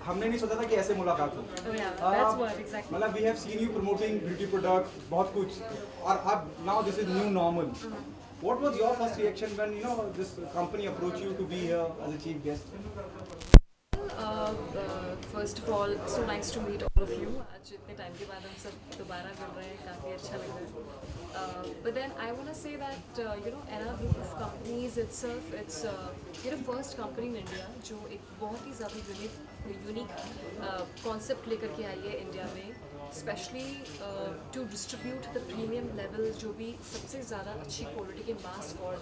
हमने नहीं सोचा था कि ऐसे मुलाकात हो। Oh yeah, that's what exactly. मतलब we have seen you promoting beauty product बहुत कुछ, और अब now this is new normal. What was your first reaction when this company approached you to be here as a chief guest? First of all, so nice to meet all of you. आज इतने time के बाद हम सब दोबारा मिल रहे हैं, काफ़ी अच्छा लग रहा है. But then I want to say that Era Group of Companies itself, it's first company in India जो एक बहुत ही ज़्यादा यूनिक कॉन्सेप्ट लेकर के आई है इंडिया में, specially to distribute the premium level जो भी सबसे ज़्यादा अच्छी क्वालिटी के मास्क और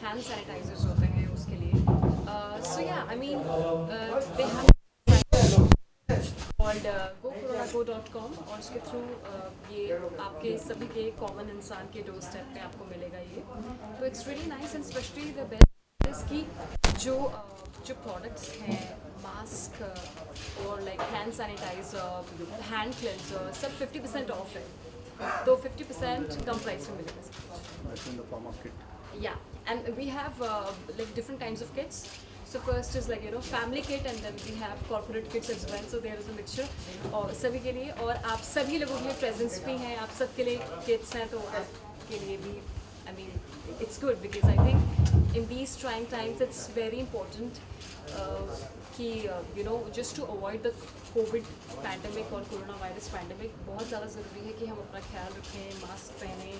हैंड सैनिटाइजर्स होते हैं उसके लिए. So yeah, I mean they have called GoCoronaGo.com और उसके थ्रू ये आपके सभी के कॉमन इंसान के डोर स्टेप पे आपको मिलेगा ये. तो it's really nice and specially the best is कि जो प्रोडक्ट्स हैं, मास्क और like hand sanitizer, hand cleanser, सब 50% ऑफ है. तो 50% कम प्राइस में मिलेगा. That's in the form of kit. Yeah, and we have like different kinds of kits. So first is like family kit and then we have corporate kits as well. So there is a mixture और सभी के लिए, और आप सभी लोगों के लिए presents भी हैं, आप सब के लिए kits हैं, तो आपके लिए भी I mean it's good because I think in these trying times it's very important कि just to avoid the COVID pandemic और कोरोना वायरस पैंडमिक बहुत ज़्यादा ज़रूरी है कि हम अपना ख्याल रखें, मास्क पहने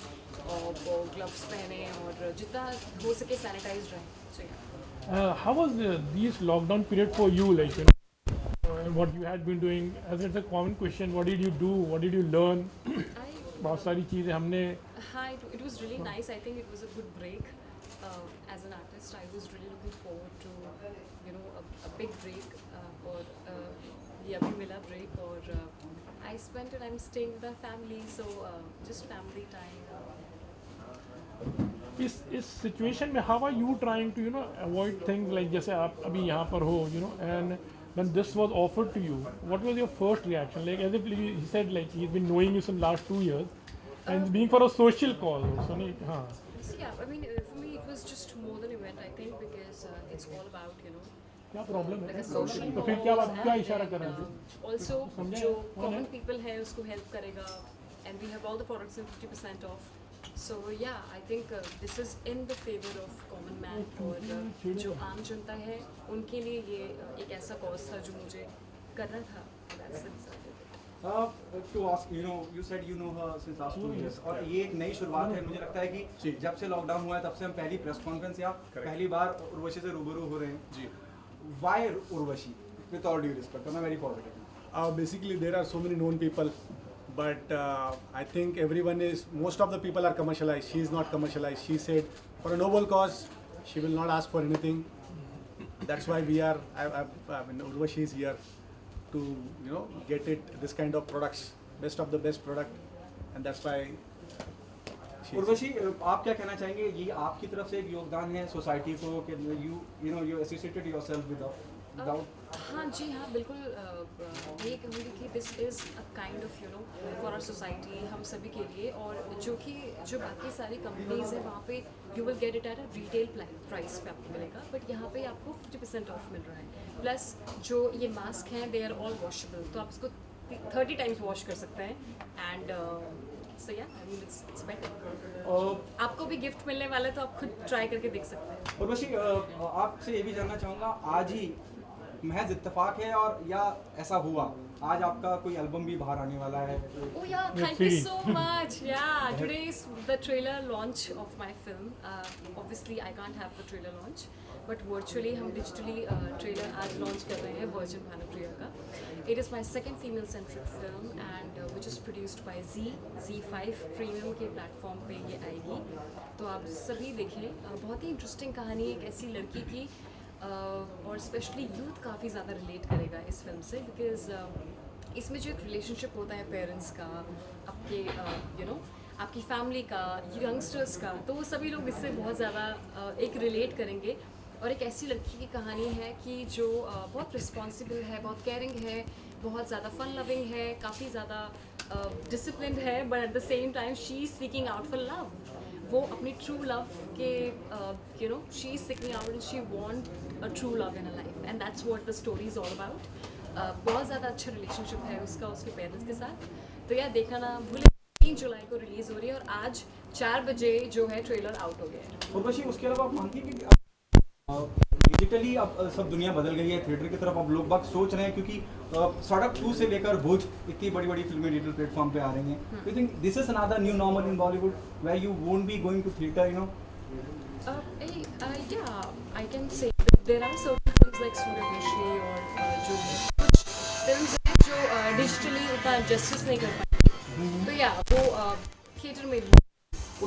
और ग्लव्स पहने और जितना हो सके सैनिटाइज रहें. So yeah. How was this lockdown period for you? Like what you had been doing? As it's a common question, what did you do? What did you learn? बहुत सारी चीज़ें हमने. Hi, it was really nice. I think it was a good break. As an artist, I was really looking forward to a big break. और ये अभी मिला break और I spent it. I'm staying with my family, so just family time. इस situation में how are you trying to avoid things like जैसे आप अभी यहाँ पर हो and when this was offered to you what was your first reaction like as if he said like he has been knowing you since last 2 years and being for a social cause also नहीं. हाँ. Yeah, I mean for me it was just more than event I think because it's all about क्या problem है social तो फिर क्या बात क्या इशारा कर रहे हैं? Also जो common people है उसको help करेगा and we have all the products in 50% off. So yeah, I think this is in the favor of common man और जो आम जनता है उनके लिए ये एक ऐसा कॉज था जो मुझे करना था. That's it. To ask, you said you know her since last 2 years, और ये एक नई शुरुआत है. मुझे लगता है कि जब से लॉकडाउन हुआ है तब से हम पहली प्रेस कॉन्फ्रेंस या पहली बार उर्वशी से रूबरू हो रहे हैं. जी. Why Urvashi? With all due respect, I'm very positive. Basically, there are so many known people. But I think most of the people are commercialized. She is not commercialized. She said, for a noble cause, she will not ask for anything. That's why I mean, Urvashi is here to, get this kind of products, best of the best product, and that's why. Urvashi, आप क्या कहना चाहेंगे? ये आपकी तरफ से एक योगदान है सोसाइटी को कि you associated yourself with हाँ जी हाँ बिल्कुल. ये कहूँगी कि this is a kind of for our society, हम सभी के लिए, और जो बाकी सारी कंपनीज हैं वहाँ पे you will get it at a retail price पे आपको मिलेगा, बट यहाँ पे आपको 50% ऑफ मिल रहा है. प्लस जो ये मास्क हैं दे आर ऑल वॉशेबल, तो आप इसको 30 टाइम्स वॉश कर सकते हैं. एंड सो या आई मीन इट्स बेटर. आपको भी गिफ्ट मिलने वाला है तो आप खुद ट्राई करके देख सकते हैं. उर्वशी, आपसे ये भी जानना चाहूँगा, आज ही महज इत्तेफाक है और या ऐसा हुआ आज आपका कोई एल्बम भी बाहर आने वाला है? Oh yeah, thank you so much. Yeah, today is the trailer launch of my film. Obviously I can't have the trailer launch, but virtually हम digitally trailer आज launch कर रहे हैं Virgin भानुप्रिया का. It is my second female centric film and which is produced by Z5 Premium के platform पे ये आएगी, तो आप सभी देखें. बहुत ही इंटरेस्टिंग कहानी, एक ऐसी लड़की की और स्पेशली यूथ काफ़ी ज़्यादा रिलेट करेगा इस फिल्म से, बिकॉज इसमें जो एक रिलेशनशिप होता है पेरेंट्स का, आपके आपकी फैमिली का, यंगस्टर्स का, तो वो सभी लोग इससे बहुत ज़्यादा एक रिलेट करेंगे. और एक ऐसी लड़की की कहानी है कि जो बहुत रिस्पॉन्सिबल है, बहुत केयरिंग है, बहुत ज़्यादा फन लविंग है, काफ़ी ज़्यादा डिसिप्लिन्ड है, but at the same time she is seeking out for love. वो अपनी ट्रू लव के she is seeking out and she want a true love in her life, and that's what the story is all about. बहुत ज़्यादा अच्छा relationship है उसका उसके parents के साथ। तो यार देखना ना भूले, 3 जुलाई को रिलीज़ हो रही है और आज 4 बजे जो है ट्रेलर आउट हो गया है। उर्वशी, उसके अलावा आप मानती हैं कि डिजिटली अब सब दुनिया बदल गई है, थिएटर की तरफ अब लोग बाग सोच रहे हैं, क्योंकि सड़क 2 से लेकर भुज इतनी बड़ी बड़ी फिल्में डिजिटल प्लेटफॉर्म पे आ रही हैं। You think this is another new normal in Bollywood where you won't be going to theatre, you know? Yeah, I can say there are certain films like Sooryavanshi और जो कुछ फिल्म्स हैं जो डिजिटली उतना जस्टिस नहीं कर पाती, तो या वो थिएटर में।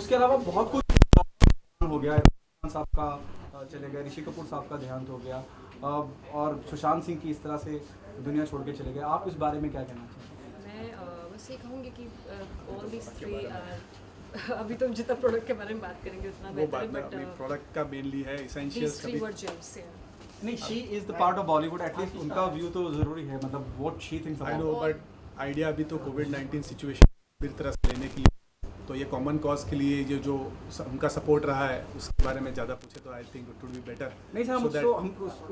उसके अलावा बहुत कुछ हो गया है, इरफान साहब का चले गए, ऋषि कपूर साहब का देहांत हो गया, और सुशांत सिंह की इस तरह से दुनिया छोड़ के चले गए। आप इस बारे में क्या कहना चाहते हैं? मैं बस ये कहूँगी कि ऑल दिस 3 अभी तो जितना प्रोडक्ट के बारे में बात करेंगे उतना वो बेहतर बात है, में बट अभी प्रोडक्ट का मेनली है these इसेंशियल्स 3 कभी were gems, yeah. नहीं, she is the part of Bollywood, at least उनका व्यू तो जरूरी है, मतलब what she thinks I know, about. But idea अभी तो कोविड-19 सिचुएशन पूरी तरह से लेने की, तो ये कॉमन कॉज के लिए जो उनका सपोर्ट रहा है उसके बारे में ज़्यादा पूछे तो I think it would be better. नहीं सर, हम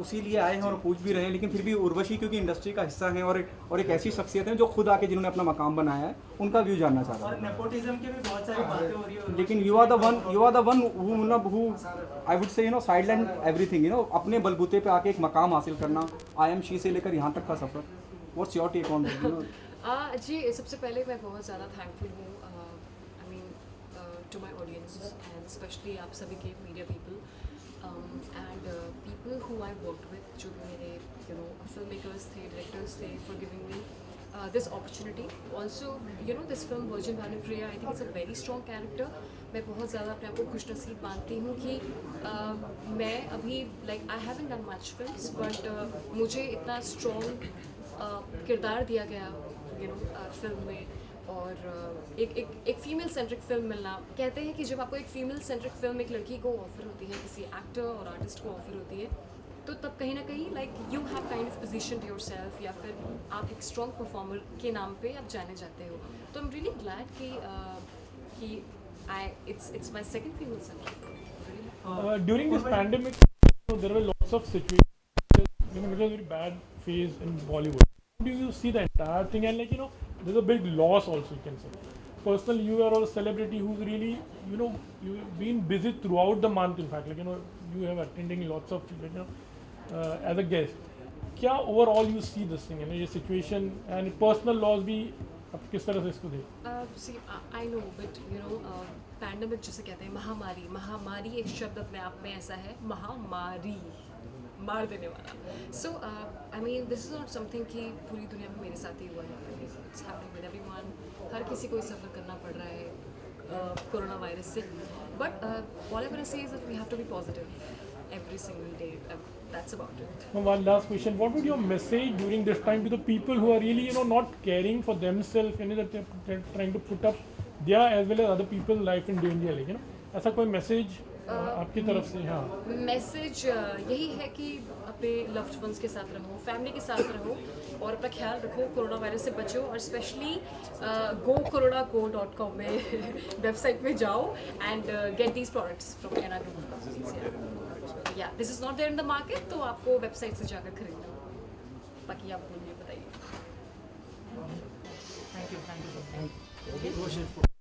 उसी लिए आए हैं और पूछ भी रहे हैं, लेकिन फिर भी उर्वशी क्योंकि इंडस्ट्री का हिस्सा है और एक ऐसी शख्सियत है जो खुद आके जिन्होंने अपना मकाम बनाया है, उनका व्यू जानना चाहता और है। नेपोटिज्म की भी बहुत सारी बातें हो रही है। लेकिन you are the one who I would say sideline everything, अपने बलबूते पे आके एक मकाम हासिल करना, IMC से लेकर यहाँ तक का सफर। What's your take on that? जी, सबसे पहले मैं बहुत ज़्यादा थैंकफुल हूँ I mean to my audience and specially आप सभी के media people and people who I worked with, जो भी मेरे फिल्म मेकर्स थे, डायरेक्टर्स थे, for giving me this opportunity. Also, this film Virgin Vanupriya, I think it's a very strong character. मैं बहुत ज़्यादा अपने आप को खुशनसीब मानती हूँ कि मैं अभी I haven't done much films, but मुझे इतना strong किरदार दिया गया फिल्म में, और एक फीमेल सेंट्रिक फिल्म मिलना। कहते हैं कि जब आपको एक फीमेल सेंट्रिक फिल्म एक लड़की को ऑफर होती है, किसी एक्टर और आर्टिस्ट को ऑफर होती है, तो तब कहीं ना कहीं you have kind of positioned yourself, या फिर आप एक स्ट्रॉन्ग परफॉर्मर के नाम पे आप जाने जाते हो। तो आई एम रियली ग्लैड कि it's my second female centric. During this pandemic, there were lots of situations, it was a very bad phase in Bollywood. How do you see the entire thing? And there's a big loss also, you can say. Personally, you are a celebrity who's really, you've been busy throughout the month. In fact, you have attending lots of, as a guest. क्या overall you see this thing, ये situation and personal loss भी आप किस तरह से इसको देख? See, I know, but pandemic जिसे कहते हैं, महामारी एक शब्द अपने आप में ऐसा है, महामारी, मार देने वाला। So I mean this is not something कि पूरी दुनिया में मेरे साथ ही हुआ है, it's happening with everyone, हर किसी को सफ़र करना पड़ रहा है कोरोना वायरस से। But all I want to say is that we have to be positive every single day. That's about it. One last question: what would your message during this time to the people who are really, not caring for themselves, that they're trying to put up their as well as other people's life in danger, ऐसा कोई message आपकी तरफ से? हाँ, message यही है कि अपने लव्ड वंस के साथ रहो, फैमिली के साथ रहो, और अपना ख्याल रखो, कोरोना वायरस से बचो, और स्पेशली gocoronaco.com में वेबसाइट में जाओ and get these products from Ena group of companies. या this is not there in the market, तो आपको वेबसाइट से जाकर खरीदना। बाकी आप मुझे बताइए। Thank you so much.